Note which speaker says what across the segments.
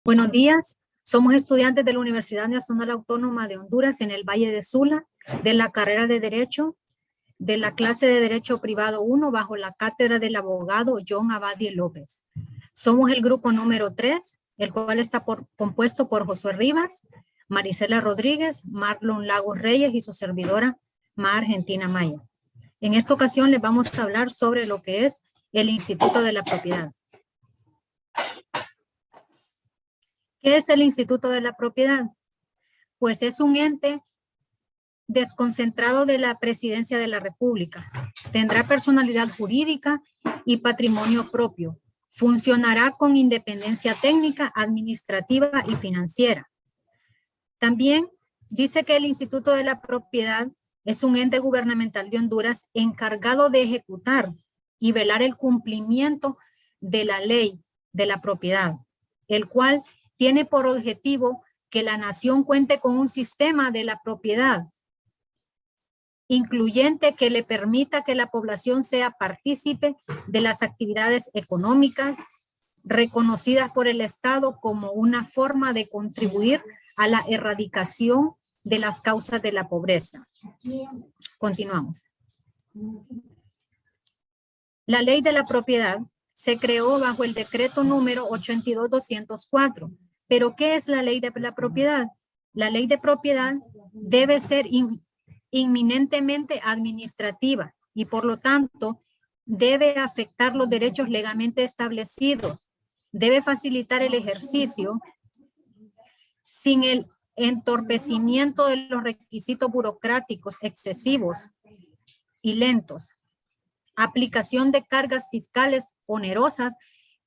Speaker 1: Buenos días, somos estudiantes de la Universidad Nacional Autónoma de Honduras en el Valle de Sula, de la carrera de Derecho, de la clase de Derecho Privado 1 bajo la cátedra del abogado John Abadie López. Somos el grupo número 3, el cual está compuesto por Josué Rivas, Marisela Rodríguez, Marlon Lagos Reyes y su servidora Mar Argentina Maya. En esta ocasión les vamos a hablar sobre lo que es el Instituto de la Propiedad. ¿Qué es el Instituto de la Propiedad? Pues es un ente desconcentrado de la Presidencia de la República. Tendrá personalidad jurídica y patrimonio propio. Funcionará con independencia técnica, administrativa y financiera. También dice que el Instituto de la Propiedad es un ente gubernamental de Honduras encargado de ejecutar y velar el cumplimiento de la ley de la propiedad, el cual tiene por objetivo que la nación cuente con un sistema de la propiedad incluyente que le permita que la población sea partícipe de las actividades económicas reconocidas por el Estado como una forma de contribuir a la erradicación de las causas de la pobreza. Continuamos. La ley de la propiedad se creó bajo el decreto número 82-204. ¿Pero qué es la ley de la propiedad? La ley de propiedad debe ser inminentemente administrativa y por lo tanto debe afectar los derechos legalmente establecidos. Debe facilitar el ejercicio sin el entorpecimiento de los requisitos burocráticos excesivos y lentos. Aplicación de cargas fiscales onerosas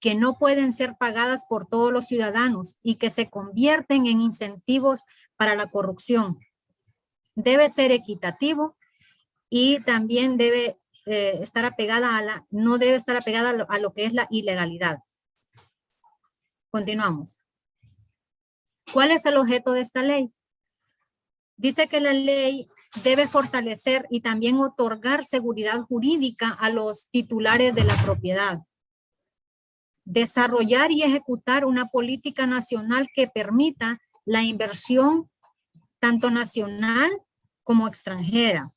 Speaker 1: que no pueden ser pagadas por todos los ciudadanos y que se convierten en incentivos para la corrupción. Debe ser equitativo y también debe estar apegada no debe estar apegada a lo que es la ilegalidad. Continuamos. ¿Cuál es el objeto de esta ley? Dice que la ley debe fortalecer y también otorgar seguridad jurídica a los titulares de la propiedad. Desarrollar y ejecutar una política nacional que permita la inversión tanto nacional como extranjera.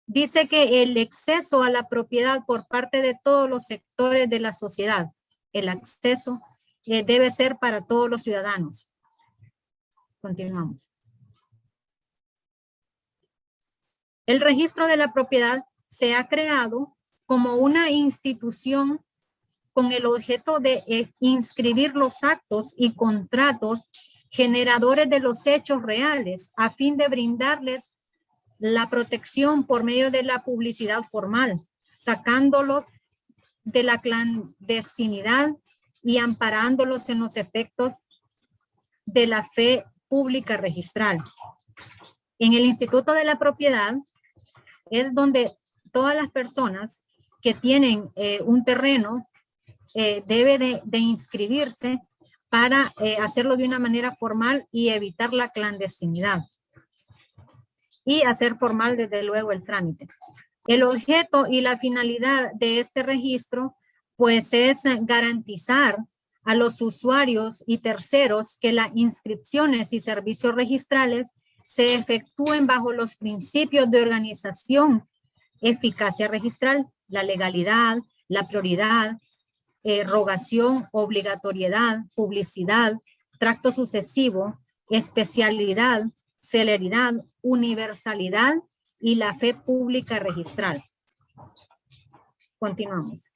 Speaker 1: Dice que el acceso a la propiedad por parte de todos los sectores de la sociedad, el acceso debe ser para todos los ciudadanos. Continuamos. El registro de la propiedad se ha creado como una institución con el objeto de inscribir los actos y contratos generadores de los hechos reales a fin de brindarles la protección por medio de la publicidad formal, sacándolos de la clandestinidad y amparándolos en los efectos de la fe pública registral. En el Instituto de la Propiedad es donde todas las personas que tienen un terreno debe de inscribirse para hacerlo de una manera formal y evitar la clandestinidad. Y hacer formal desde luego el trámite. El objeto y la finalidad de este registro pues es garantizar a los usuarios y terceros que las inscripciones y servicios registrales se efectúen bajo los principios de organización, eficacia registral, la legalidad, la prioridad, rogación, obligatoriedad, publicidad, tracto sucesivo, especialidad, celeridad, universalidad y la fe pública registral. Continuamos.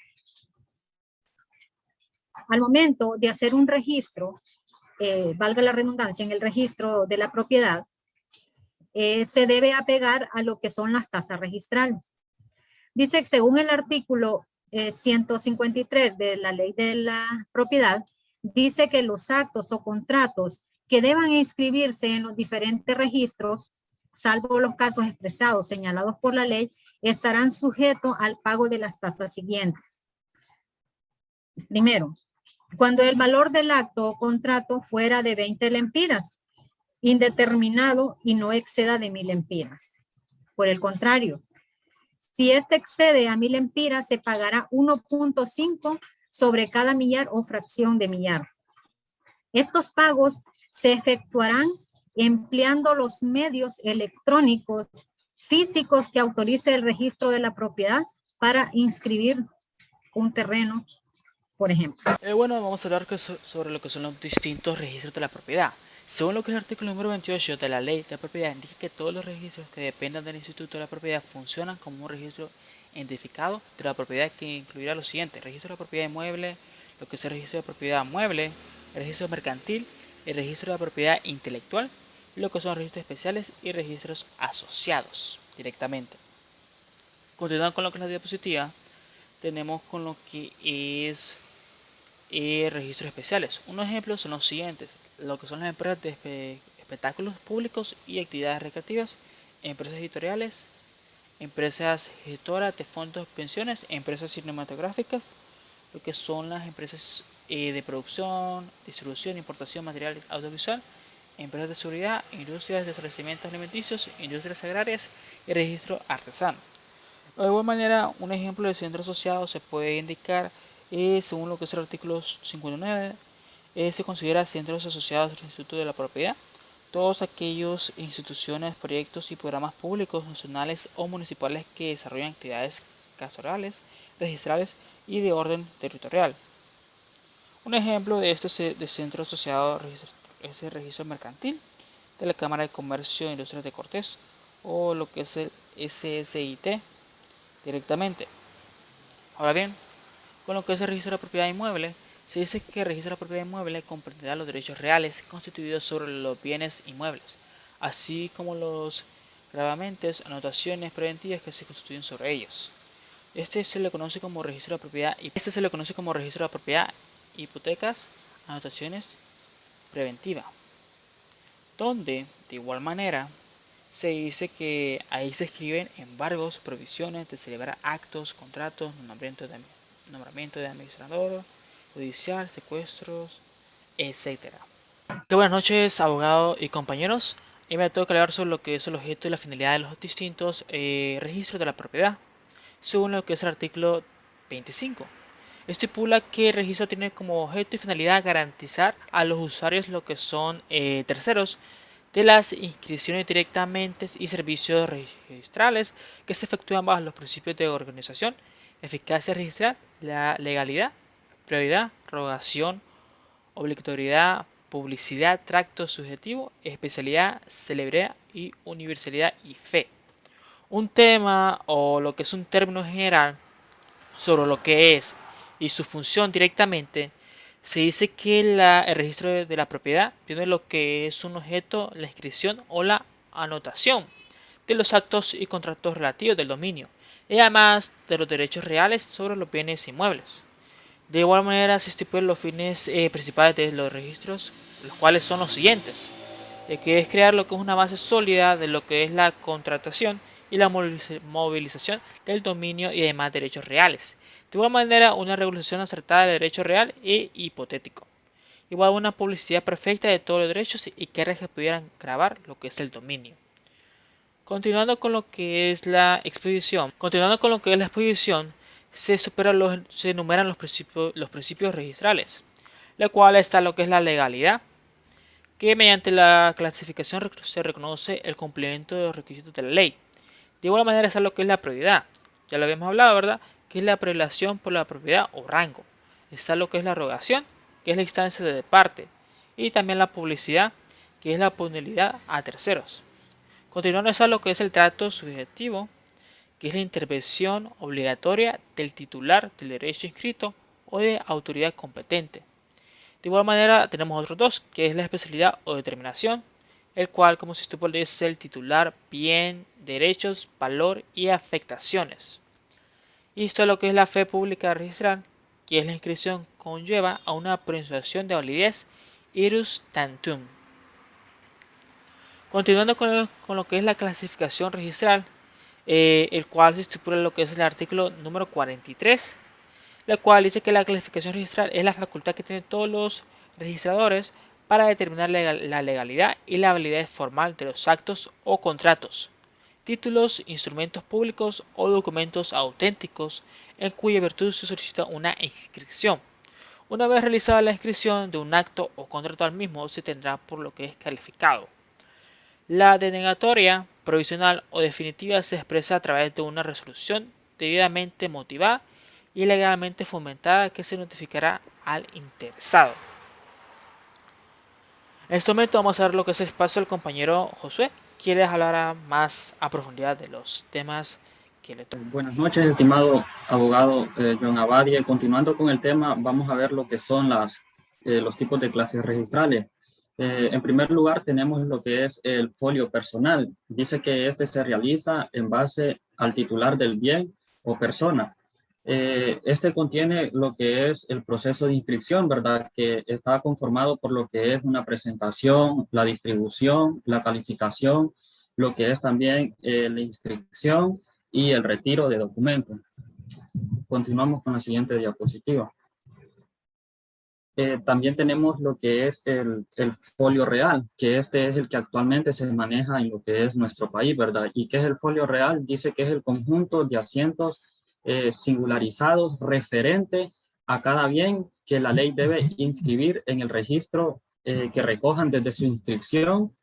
Speaker 1: Al momento de hacer un registro, valga la redundancia, en el registro de la propiedad, se debe apegar a lo que son las tasas registrales. Dice que según el artículo 153 de la ley de la propiedad, dice que los actos o contratos que deban inscribirse en los diferentes registros, salvo los casos expresados señalados por la ley, estarán sujetos al pago de las tasas siguientes. Primero, cuando el valor del acto o contrato fuera de 20 lempiras, indeterminado y no exceda de 1000 lempiras. Por el contrario, si este excede a 1000 lempiras, se pagará 1.5 sobre cada millar o fracción de millar. Estos pagos se efectuarán empleando los medios electrónicos físicos que autorice el registro de la propiedad para inscribir un terreno, por ejemplo.
Speaker 2: Bueno, vamos a hablar sobre lo que son los distintos registros de la propiedad. Según lo que es el artículo número 28 de la Ley de la Propiedad, indica que todos los registros que dependan del Instituto de la Propiedad funcionan como un registro identificado de la propiedad, que incluirá lo siguiente: registro de la propiedad inmueble, lo que es el registro de propiedad mueble, el registro mercantil, el registro de la propiedad intelectual, lo que son registros especiales y registros asociados directamente. Continuando con lo que es la diapositiva, tenemos con lo que es registros especiales. Unos ejemplos son los siguientes: lo que son las empresas de espectáculos públicos y actividades recreativas, empresas editoriales, empresas gestoras de fondos de pensiones, empresas cinematográficas, lo que son las empresas de producción, distribución, importación, material audiovisual, empresas de seguridad, industrias de establecimientos alimenticios, industrias agrarias y registro artesano. De igual manera, un ejemplo de centro asociado se puede indicar, según lo que es el artículo 59, se considera centros asociados al Instituto de la Propiedad todos aquellos instituciones, proyectos y programas públicos, nacionales o municipales que desarrollan actividades castorales, registrales y de orden territorial. Un ejemplo de este de centro asociado es el registro mercantil de la Cámara de Comercio e Industrias de Cortés, o lo que es el SSIT directamente. Ahora bien, con lo que es el registro de la propiedad inmueble, se dice que el registro de la propiedad inmueble comprenderá los derechos reales constituidos sobre los bienes inmuebles, así como los gravamentes, anotaciones preventivas que se constituyen sobre ellos. Este se le conoce como registro de la propiedad hipotecas, anotaciones preventiva, donde de igual manera se dice que ahí se escriben embargos, prohibiciones de celebrar actos, contratos, nombramiento de administrador judicial, secuestros, etcétera. Buenas noches, abogado y compañeros. Y me toca hablar sobre lo que es el objeto y la finalidad de los distintos registros de la propiedad, según lo que es el artículo 25. Estipula que el registro tiene como objeto y finalidad garantizar a los usuarios lo que son terceros de las inscripciones directamente y servicios registrales que se efectúan bajo los principios de organización, eficacia registral, la legalidad, prioridad, rogación, obligatoriedad, publicidad, tracto subjetivo, especialidad, celebridad y universalidad y fe. Un tema, o lo que es un término general sobre lo que es y su función directamente, se dice que el registro de la propiedad tiene lo que es un objeto, la inscripción o la anotación de los actos y contratos relativos del dominio, y además de los derechos reales sobre los bienes inmuebles. De igual manera se estipulan los fines principales de los registros, los cuales son los siguientes: que es crear lo que es una base sólida de lo que es la contratación y la movilización del dominio y demás derechos reales. De igual manera, una regulación acertada del derecho real e hipotético. Igual una publicidad perfecta de todos los derechos y que pudieran grabar lo que es el dominio. Continuando con lo que es la exposición, se enumeran los principios registrales, la cual está lo que es la legalidad, que mediante la clasificación se reconoce el cumplimiento de los requisitos de la ley. De igual manera está lo que es la prioridad, ya lo habíamos hablado, ¿verdad? Que es la prelación por la propiedad o rango. Está lo que es la rogación, que es la instancia de parte, y también la publicidad, que es la punibilidad a terceros. Continuando está lo que es el trato subjetivo, que es la intervención obligatoria del titular del derecho inscrito o de autoridad competente. De igual manera tenemos otros dos, que es la especialidad o determinación, el cual, como se estipula, es el titular, bien, derechos, valor y afectaciones. Y esto es lo que es la fe pública registral, que es la inscripción conlleva a una presunción de validez ius tantum. Continuando con lo que es la clasificación registral, el cual se estipula lo que es el artículo número 43, la cual dice que la clasificación registral es la facultad que tienen todos los registradores para determinar la legalidad y la validez formal de los actos o contratos, títulos, instrumentos públicos o documentos auténticos en cuya virtud se solicita una inscripción. Una vez realizada la inscripción de un acto o contrato al mismo, se tendrá por lo que es calificado. La denegatoria provisional o definitiva se expresa a través de una resolución debidamente motivada y legalmente fundamentada que se notificará al interesado. En este momento vamos a ver lo que es el espacio del compañero Josué, quien les hablará más a profundidad de los temas que le tocan.
Speaker 3: Buenas noches, estimado abogado John Abadie. Continuando con el tema, vamos a ver lo que son los tipos de clases registrales. En primer lugar, tenemos lo que es el folio personal. Dice que este se realiza en base al titular del bien o persona. Este contiene lo que es el proceso de inscripción, ¿verdad? Que está conformado por lo que es una presentación, la distribución, la calificación, lo que es también la inscripción y el retiro de documentos. Continuamos con la siguiente diapositiva. También tenemos lo que es el folio real, que este es el que actualmente se maneja en lo que es nuestro país, ¿verdad? ¿Y qué es el folio real? Dice que es el conjunto de asientos singularizados referente a cada bien que la ley debe inscribir en el registro que recojan desde su inscripción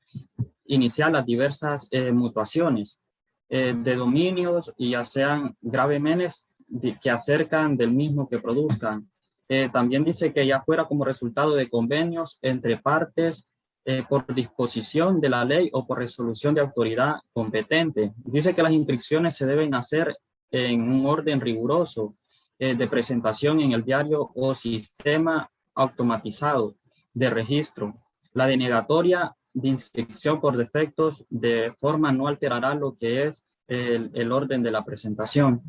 Speaker 3: inicial las diversas mutuaciones de dominios y ya sean gravemente que acercan del mismo que produzcan. También dice que ya fuera como resultado de convenios entre partes por disposición de la ley o por resolución de autoridad competente. Dice que las inscripciones se deben hacer en un orden riguroso de presentación en el diario o sistema automatizado de registro. La denegatoria de inscripción por defectos de forma no alterará lo que es el orden de la presentación.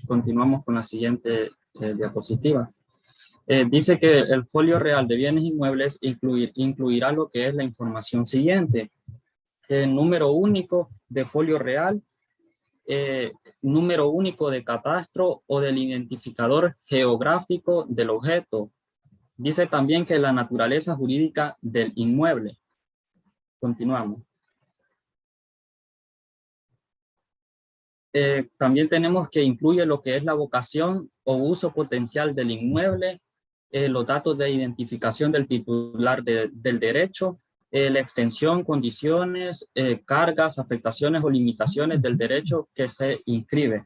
Speaker 3: Continuamos con la siguiente diapositiva. Dice que el folio real de bienes inmuebles incluirá lo que es la información siguiente. El número único de folio real, número único de catastro o del identificador geográfico del objeto. Dice también que la naturaleza jurídica del inmueble. Continuamos. También tenemos que incluye lo que es la vocación o uso potencial del inmueble, los datos de identificación del titular del derecho, la extensión, condiciones, cargas, afectaciones o limitaciones del derecho que se inscribe.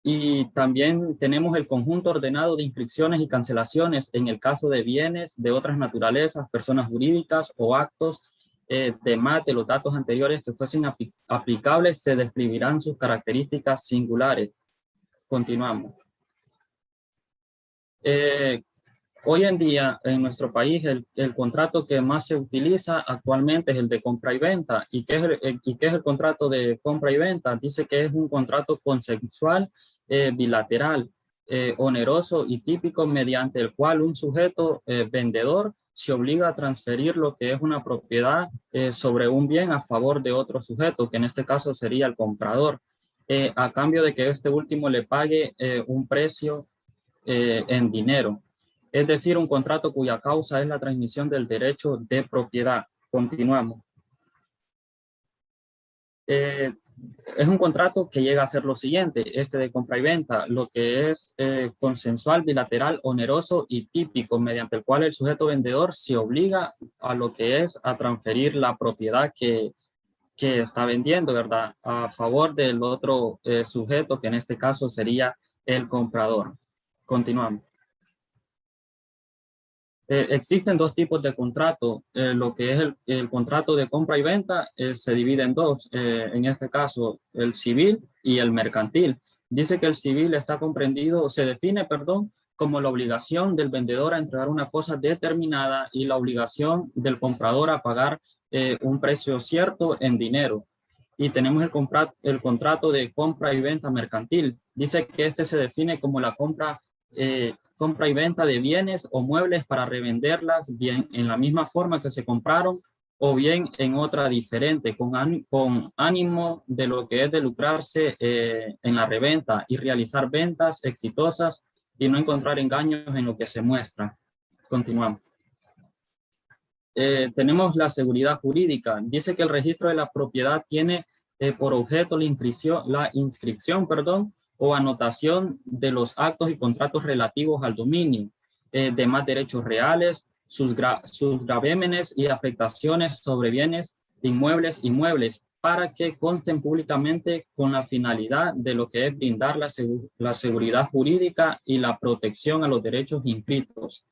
Speaker 3: Y también tenemos el conjunto ordenado de inscripciones y cancelaciones en el caso de bienes de otras naturalezas, personas jurídicas o actos de los datos anteriores que fuesen aplicables, se describirán sus características singulares. Continuamos. Hoy en día en nuestro país el contrato que más se utiliza actualmente es el de compra y venta. ¿Y qué es el contrato de compra y venta? Dice que es un contrato consensual, bilateral, oneroso y típico mediante el cual un sujeto vendedor se obliga a transferir lo que es una propiedad sobre un bien a favor de otro sujeto, que en este caso sería el comprador, a cambio de que este último le pague un precio en dinero. Es decir, un contrato cuya causa es la transmisión del derecho de propiedad. Continuamos. Es un contrato que llega a ser lo siguiente, este de compra y venta, lo que es consensual, bilateral, oneroso y típico, mediante el cual el sujeto vendedor se obliga a lo que es a transferir la propiedad que está vendiendo, ¿verdad? A favor del otro sujeto, que en este caso sería el comprador. Continuamos. Existen dos tipos de contrato. Lo que es el contrato de compra y venta se divide en dos. En este caso, el civil y el mercantil. Dice que el civil está comprendido, se define, perdón, como la obligación del vendedor a entregar una cosa determinada y la obligación del comprador a pagar un precio cierto en dinero. Y tenemos el contrato de compra y venta mercantil. Dice que este se define como la compra y venta de bienes o muebles para revenderlas bien en la misma forma que se compraron o bien en otra diferente, con ánimo de lo que es de lucrarse en la reventa y realizar ventas exitosas y no encontrar engaños en lo que se muestra. Continuamos. Tenemos la seguridad jurídica. Dice que el registro de la propiedad tiene por objeto la inscripción, o anotación de los actos y contratos relativos al dominio. demás derechos reales, sus gravémenes y afectaciones sobre bienes inmuebles, para que consten públicamente con la finalidad de lo que es brindar la seguridad jurídica y la protección a los derechos inscritos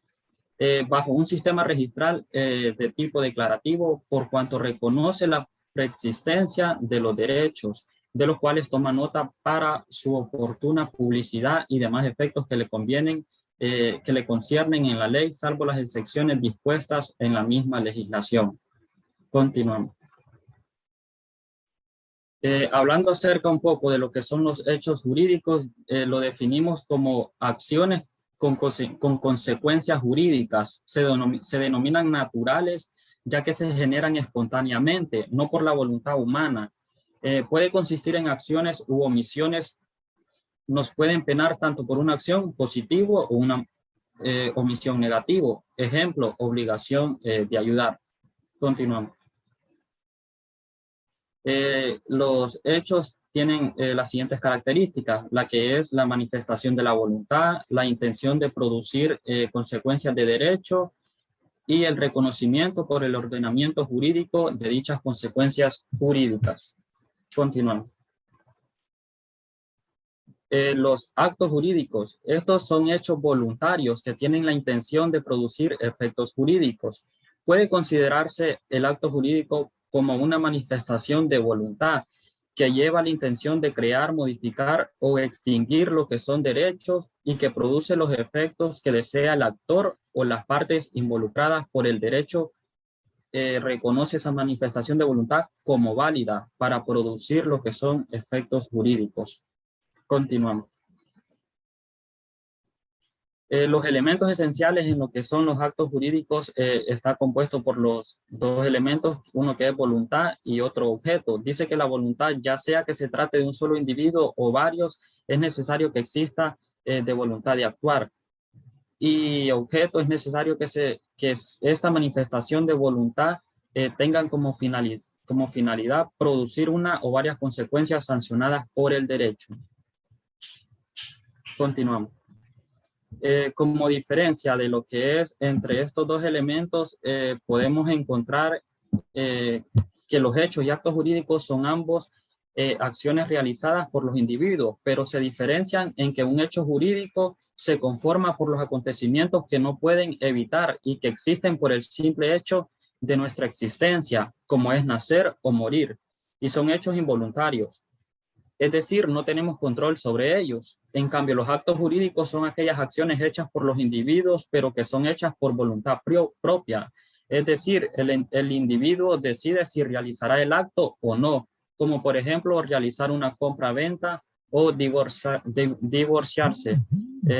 Speaker 3: bajo un sistema registral de tipo declarativo, por cuanto reconoce la preexistencia de los derechos, de los cuales toma nota para su oportuna publicidad y demás efectos que le convienen, que le conciernen en la ley, salvo las excepciones dispuestas en la misma legislación. Continuamos. Hablando acerca un poco de lo que son los hechos jurídicos, lo definimos como acciones con consecuencias jurídicas. Se denominan naturales, ya que se generan espontáneamente, no por la voluntad humana. Puede consistir en acciones u omisiones. Nos pueden penar tanto por una acción positiva o una omisión negativa. Ejemplo, obligación de ayudar. Continuamos. Los hechos tienen las siguientes características, la que es la manifestación de la voluntad, la intención de producir consecuencias de derecho y el reconocimiento por el ordenamiento jurídico de dichas consecuencias jurídicas. Continuamos. Los actos jurídicos, estos son hechos voluntarios que tienen la intención de producir efectos jurídicos. Puede considerarse el acto jurídico como una manifestación de voluntad que lleva la intención de crear, modificar o extinguir lo que son derechos y que produce los efectos que desea el actor o las partes involucradas por el derecho. Reconoce esa manifestación de voluntad como válida para producir lo que son efectos jurídicos. Continuamos. Los elementos esenciales en lo que son los actos jurídicos está compuesto por los dos elementos, uno que es voluntad y otro objeto. Dice que la voluntad, ya sea que se trate de un solo individuo o varios, es necesario que exista de voluntad de actuar. Y objeto, es necesario que esta manifestación de voluntad tengan como finalidad producir una o varias consecuencias sancionadas por el derecho. Continuamos. Como diferencia de lo que es entre estos dos elementos, podemos encontrar que los hechos y actos jurídicos son ambos acciones realizadas por los individuos, pero se diferencian en que un hecho jurídico se conforma por los acontecimientos que no pueden evitar y que existen por el simple hecho de nuestra existencia, como es nacer o morir, y son hechos involuntarios. Es decir, no tenemos control sobre ellos. En cambio, los actos jurídicos son aquellas acciones hechas por los individuos, pero que son hechas por voluntad propia. Es decir, el individuo decide si realizará el acto o no, como por ejemplo realizar una compra-venta o divorciarse.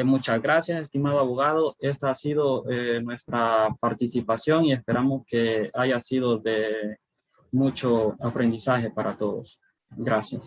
Speaker 3: Muchas gracias, estimado abogado. Esta ha sido nuestra participación y esperamos que haya sido de mucho aprendizaje para todos. Gracias.